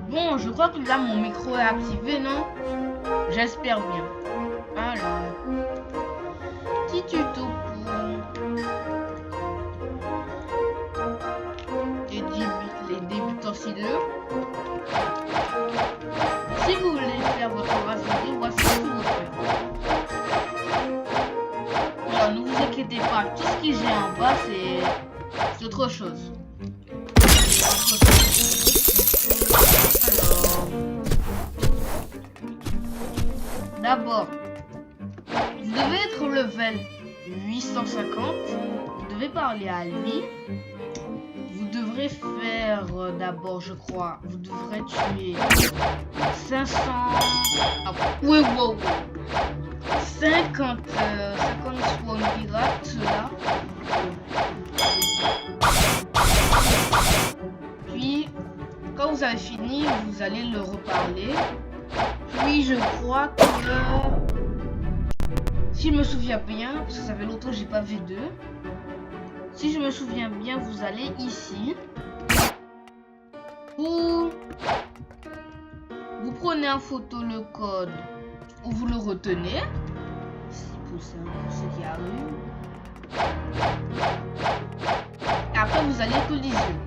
Bon, je crois que là mon micro est activé, non? J'espère bien. Alors, petit tuto pour les débutants sideux. Si vous voulez faire votre base vidéo, voici ce qu'il faut faire. Alors, ne vous inquiétez pas, tout ce que j'ai en bas, c'est autre chose. D'abord, vous devez être au level 850. Vous devez parler à lui. Vous devrez faire d'abord, je crois, vous devrez tuer 500. Ah, oui, wow. 50 spawn pirates là. Puis, quand vous avez fini, vous allez le reparler. Puis je crois que, si je me souviens bien, parce que ça fait longtemps que j'ai pas vu d'eux, si je me souviens bien, vous allez ici. Vous prenez en photo le code ou vous le retenez. C'est pour ça, pour ceux qui arrivent. Et après, vous allez collision.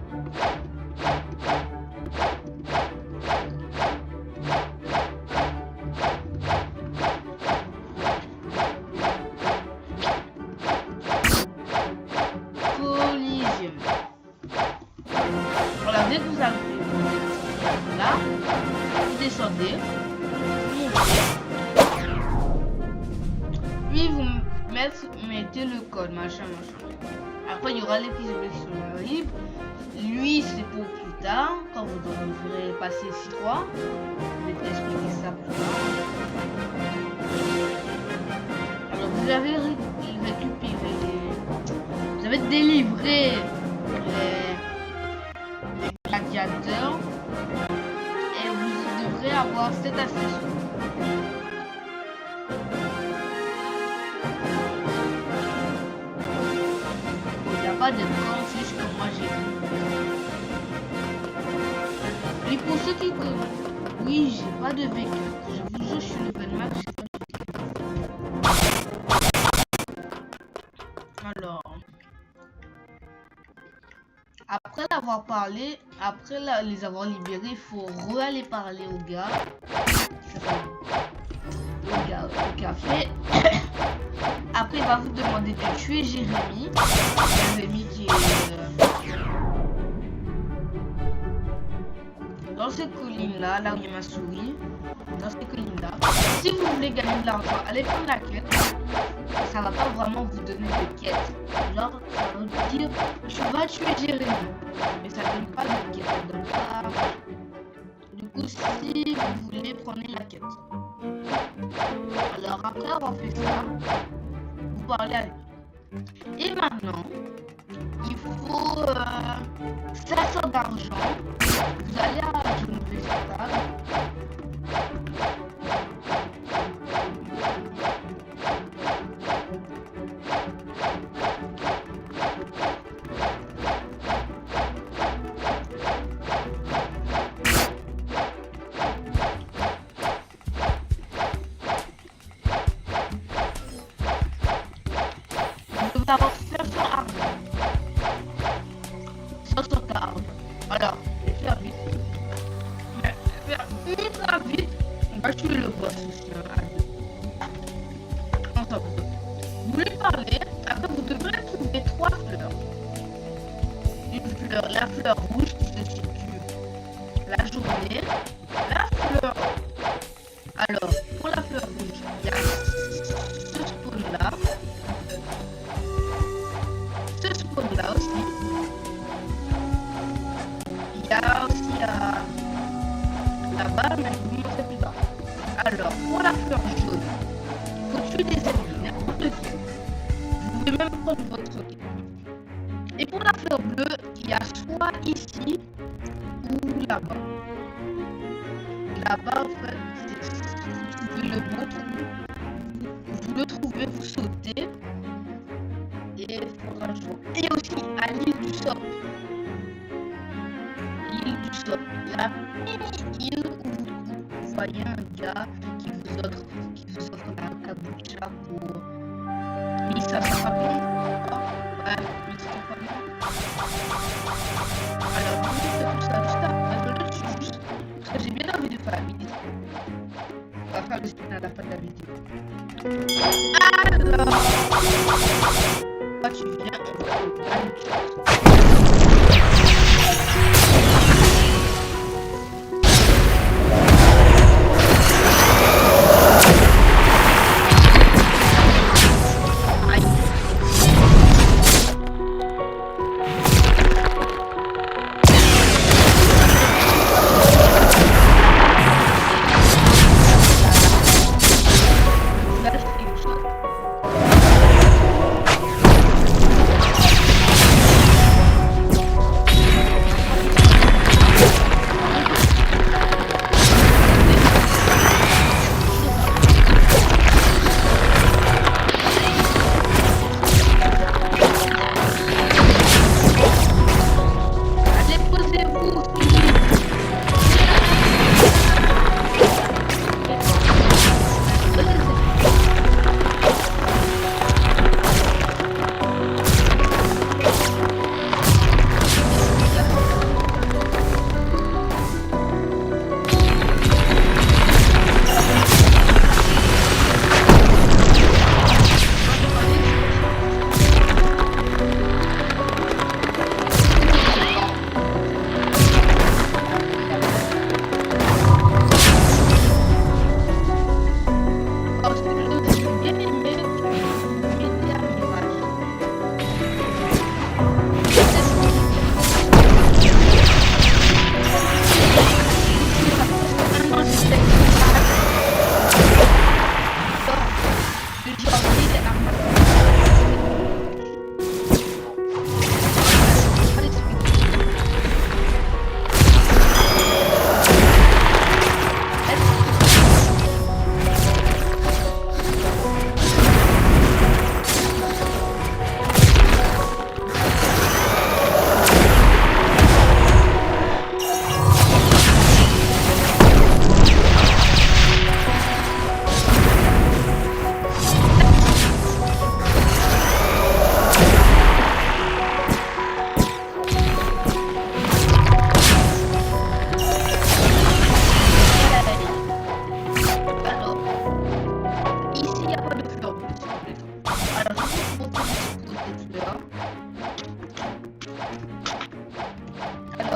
Voilà, dès que vous arrivez là, vous descendez, puis vous mettez le code, machin. Après, il y aura l'épisode qui sont libres. Lui, c'est pour plus tard, quand vous devrez passer C3. Je vais t'expliquer ça plus tard. Alors, vous avez récupéré, vous avez délivré les gladiateurs et vous devrez avoir cette accessoire. Il n'y a pas de camp, c'est juste que moi j'ai vu. Et pour ceux qui connaissent, oui, j'ai pas de véhicule. Je vous jure, je suis level max, j'ai pas de véhicule. Alors, après l'avoir parlé, après les avoir libérés, il faut aller parler au gars. Au café. Après, il va vous demander de tuer Jérémy. Jérémy qui est dans cette colline là, là où il y a ma souris. Dans cette colline là. Si vous voulez gagner de l'argent, allez prendre la quête. Ça va pas vraiment vous donner de quête. Genre, ça va vous dire tu vas tuer Jérémy. Mais ça donne pas de quête. Ça donne pas. Du coup, si vous voulez, prenez la quête. Alors après avoir fait ça, vous parlez à lui. Et maintenant, il faut 500 d'argent. Vous allez à l'université. Vous devez avoir 500 armes. 500 armes. Alors, faire vite. Mais faire ultra vite. On va tuer le boss aussi. Vous lui parlez, après vous devrez trouver 3 fleurs. Une fleur, la fleur rouge qui se situe la journée. La fleur. Alors, pour la fleur rouge, il y a ce spawn là. Ce spawn là aussi. Il y a aussi là-bas, mais je vous montrer plus tard. Alors, pour la fleur jaune, il faut tuer des ennemis, n'importe qui. Vous pouvez même prendre votre quête. Et pour la fleur bleue, il y a soit ici ou là-bas. Là-bas, en fait, vous trouvez le bon trou. Vous le trouvez, vous sautez. Et il faudra le jouer. Et aussi à l'île du Sop. L'île du Sop. La île où vous voyez un gars qui vous offre la cabocha pour 1500 papillons. Ouais, 1500 papillons. Alors, je vais faire tout ça juste après. Je le suis juste parce que j'ai bien envie de faire la vidéo. On va faire le spin à la fin de la vidéo. Alors, toi tu viens, on va faire une chose.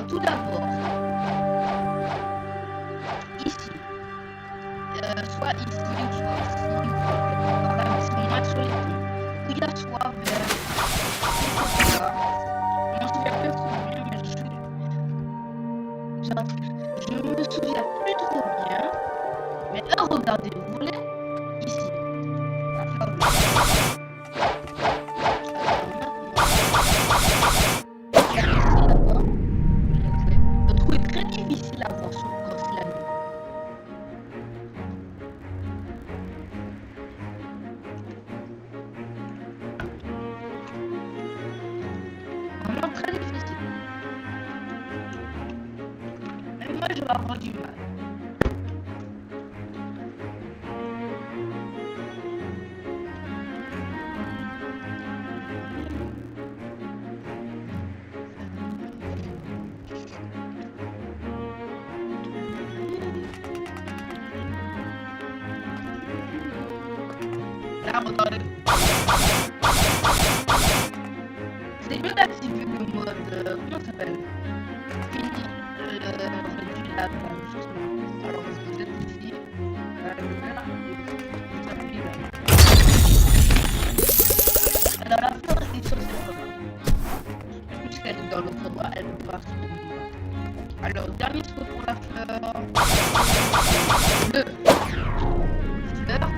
Tout d'abord, ici, soit ici, soit ici, voilà, mais c'est moins sur les ponts, où il y a soit vers là. Je me souviens plus trop bien, mais je me souviens plus trop bien. Mais là, regardez, vous voulez ici. Difficile à voir sur quand c'est la nuit. Vraiment très difficile. Mais moi je vais avoir du mal. Regardez. C'est mieux d'activer le mode, comment ça s'appelle? Fini réduit la justement. Alors vous êtes ici, vous appuyez là. Alors la fleur est sur cette fleur. Puisqu'elle est dans l'autre doigt, elle peut pas se mouvoir. Alors dernier score pour la fleur. Fleur.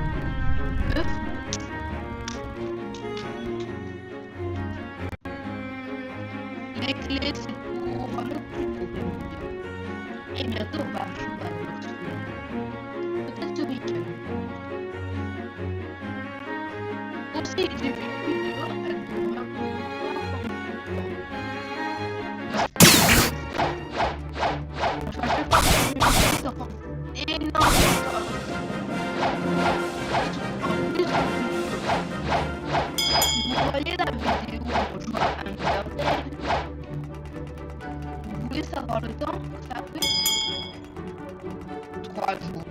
Les clés, c'est pour un autre tuto. Et bientôt, on va jouer. énorme. En plus, vous voyez la vidéo où on joue à Undertale. Vous voulez savoir le temps que ça fait? 3 jours.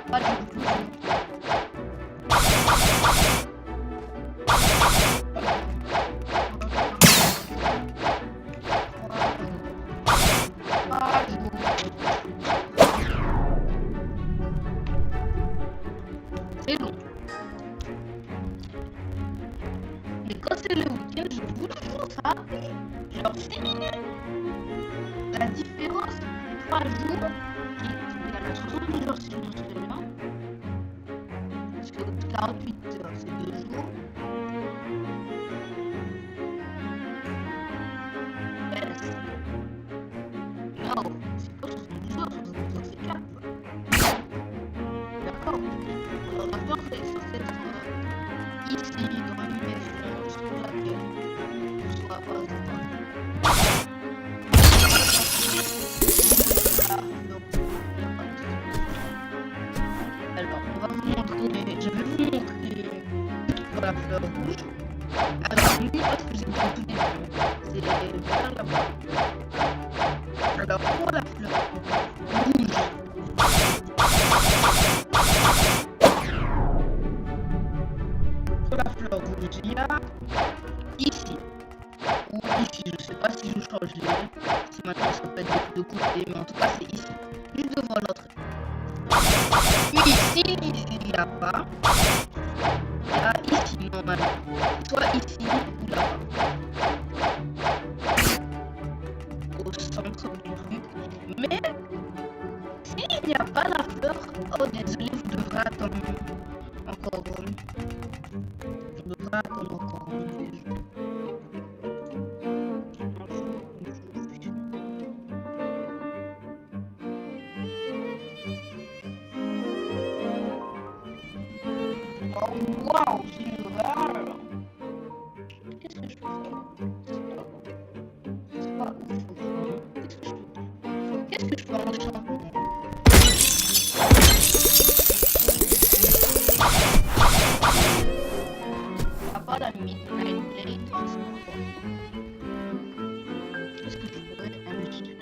3 jours plus. C'est long. Mais quand c'est le week-end, je vous joue ça. Genre 6 minutes. La différence, 3 jours, qui est à la 70 jours si je me souviens bien. Parce que 48 heures, c'est 2 jours. Yes. Non, c'est pas 70 heures, 70 heures, c'est 4. D'accord. Alors la peur, c'est censé être ici, dans l'animation, sur laquelle je sois pas alors, on va vous montrer, je vais vous montrer pour la fleur rouge. Alors, lui, parce que j'ai tout des c'est vers là-bas. Alors, pour la fleur rouge, il y a ici, ou ici, je sais pas si je change si maintenant ça peut être de côté, mais en tout cas c'est ici, juste devant l'entrée. Puis ici, il n'y a pas, il y a ici normalement, soit ici ou là-bas, au centre du truc, mais s'il n'y a pas la fleur, oh désolé, vous devrez attendre encore. On devra attendre encore un jour. Oh wow, c'est rare. Qu'est-ce que je peux faire? C'est pas ouf. Qu'est-ce que je peux enchanter? La Midnight Blade. Qu'est-ce que je pourrais acheter?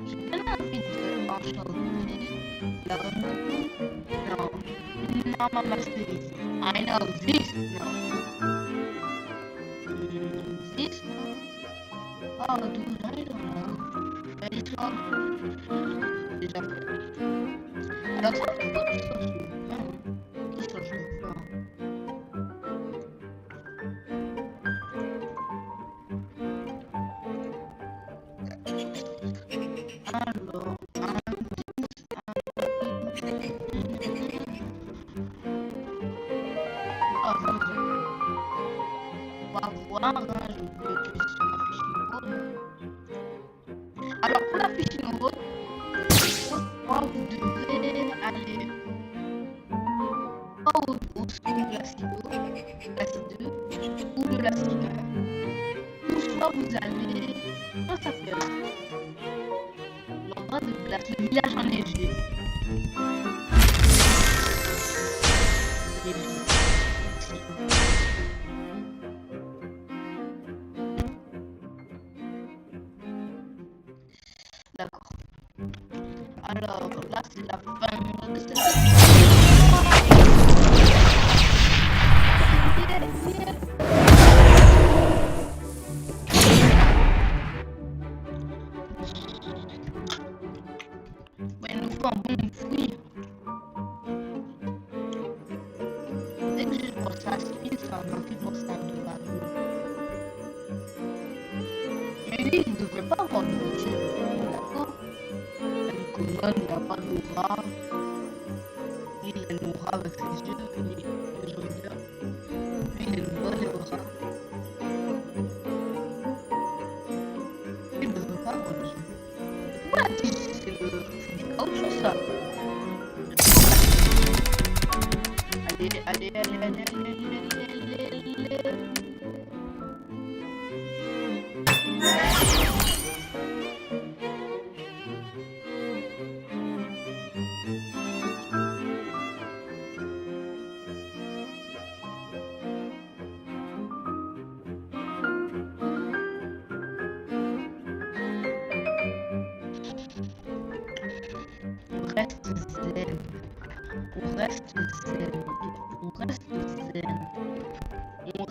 J'ai bien envie d'enchanter la non. Non, Mama Stevie. I know this. No. This? Oh, dude, I don't know. Mais it's all déjà fait. Alors ça, il faut que je change. Qui change de forme? Alors, on va voir, hein, je peux utiliser sur ma fiche nouveau. Alors pour la fiche nouveau, vous devrez aller au skin classique 2 ou de la skin 1. Ou soit vous allez, comment ça s'appelle? L'endroit de glace, le village enneigé. D'accord. Alors là c'est la fin de cette ouais, il nous faut un bon fruit. Dès que je pense à Spin, ça m'a fait penser à de la vie. Mais lui, il ne devrait pas avoir de nourriture. D'accord? Il n'a pas d'aura. Il a une aura avec ses yeux, il est légendaire. Lui, il a une bonne aura. Il ne devrait pas avoir de yeux. Pourquoi la tige, c'est du caoutchouc ça? Allez. On reste zen, les gars. On reste zen. On